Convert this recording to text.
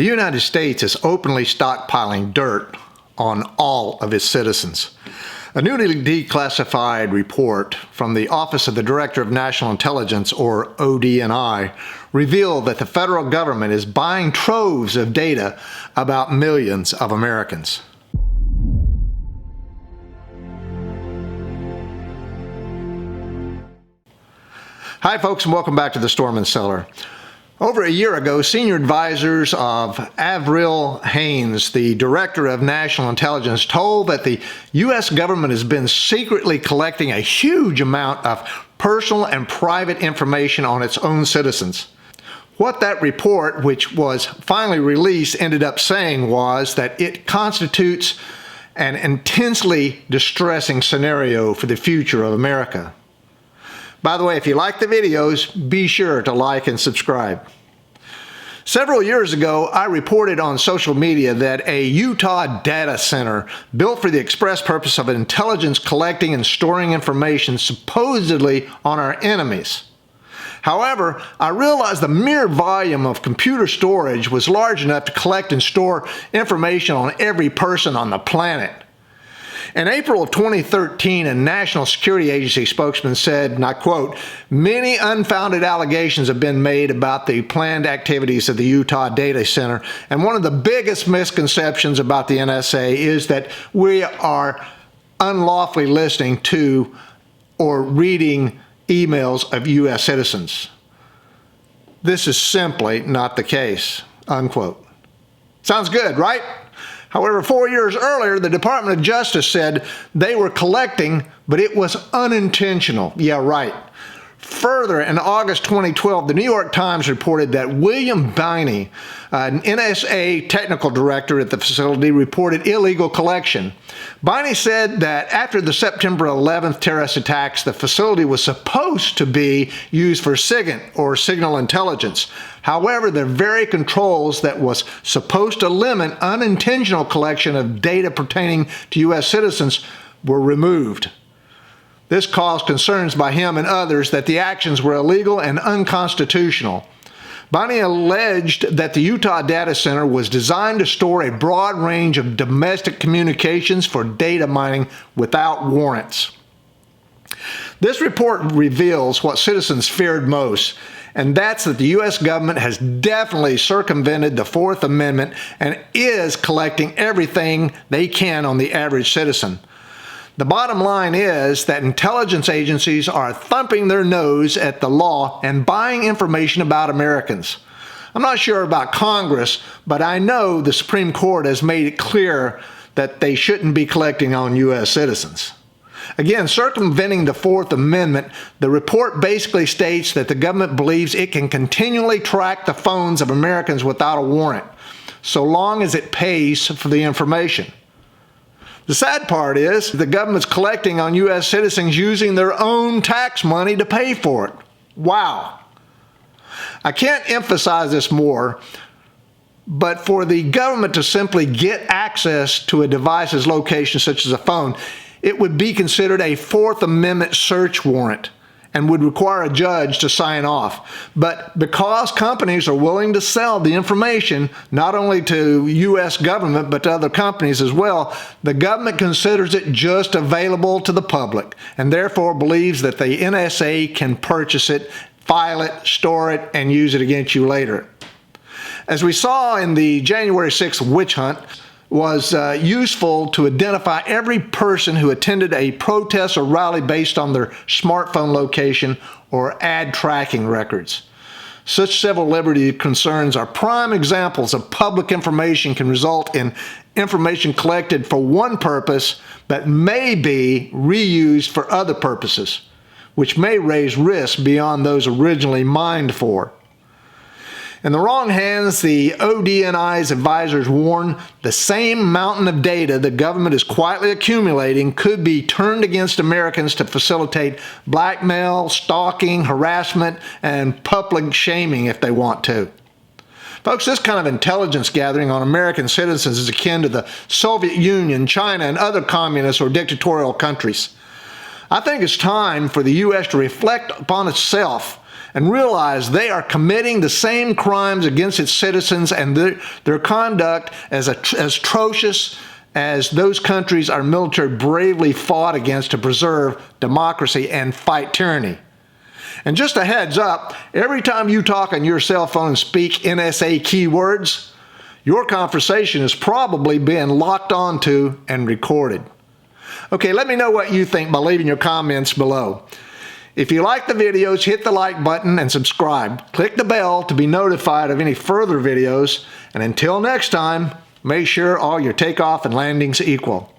The United States is openly stockpiling dirt on all of its citizens. A newly declassified report from the Office of the Director of National Intelligence, or ODNI, revealed that the federal government is buying troves of data about millions of Americans. Hi folks, and welcome back to the Storm and Cellar. Over a year ago, senior advisors of Avril Haines, the Director of National Intelligence, told that the U.S. government has been secretly collecting a huge amount of personal and private information on its own citizens. What that report, which was finally released, ended up saying was that it constitutes an intensely distressing scenario for the future of America. By the way, if you like the videos, be sure to like and subscribe. Several years ago, I reported on social media that a Utah data center built for the express purpose of intelligence collecting and storing information supposedly on our enemies. However, I realized the mere volume of computer storage was large enough to collect and store information on every person on the planet. In April of 2013, a National Security Agency spokesman said, and I quote, "Many unfounded allegations have been made about the planned activities of the Utah Data Center, and one of the biggest misconceptions about the NSA is that we are unlawfully listening to or reading emails of U.S. citizens. This is simply not the case," unquote. Sounds good, right? However, 4 years earlier, the Department of Justice said they were collecting, but it was unintentional. Yeah, right. Further, in August 2012, the New York Times reported that William Biney, an NSA technical director at the facility, reported illegal collection. Biney said that after the September 11th terrorist attacks, the facility was supposed to be used for SIGINT, or signal intelligence. However, the very controls that was supposed to limit unintentional collection of data pertaining to U.S. citizens were removed. This caused concerns by him and others that the actions were illegal and unconstitutional. Biney alleged that the Utah Data Center was designed to store a broad range of domestic communications for data mining without warrants. This report reveals what citizens feared most, and that's that the U.S. government has definitely circumvented the Fourth Amendment and is collecting everything they can on the average citizen. The bottom line is that intelligence agencies are thumping their nose at the law and buying information about Americans. I'm not sure about Congress, but I know the Supreme Court has made it clear that they shouldn't be collecting on U.S. citizens. Again, circumventing the Fourth Amendment, the report basically states that the government believes it can continually track the phones of Americans without a warrant, so long as it pays for the information. The sad part is the government's collecting on U.S. citizens using their own tax money to pay for it. Wow. I can't emphasize this more, but for the government to simply get access to a device's location, such as a phone, it would be considered a Fourth Amendment search warrant and would require a judge to sign off. But because companies are willing to sell the information, not only to U.S. government, but to other companies as well, the government considers it just available to the public and therefore believes that the NSA can purchase it, file it, store it, and use it against you later. As we saw in the January 6th witch hunt, was useful to identify every person who attended a protest or rally based on their smartphone location or ad tracking records. Such civil liberty concerns are prime examples of public information can result in information collected for one purpose but may be reused for other purposes, which may raise risks beyond those originally mined for. In the wrong hands, the ODNI's advisors warn the same mountain of data the government is quietly accumulating could be turned against Americans to facilitate blackmail, stalking, harassment, and public shaming if they want to. Folks, this kind of intelligence gathering on American citizens is akin to the Soviet Union, China, and other communist or dictatorial countries. I think it's time for the U.S. to reflect upon itself and realize they are committing the same crimes against its citizens, and their conduct as atrocious as those countries our military bravely fought against to preserve democracy and fight tyranny. And just a heads up, every time you talk on your cell phone and speak NSA keywords, your conversation is probably being locked onto and recorded. Okay, let me know what you think by leaving your comments below. If you like the videos, hit the like button and subscribe. Click the bell to be notified of any further videos. And until next time, make sure all your takeoff and landings equal.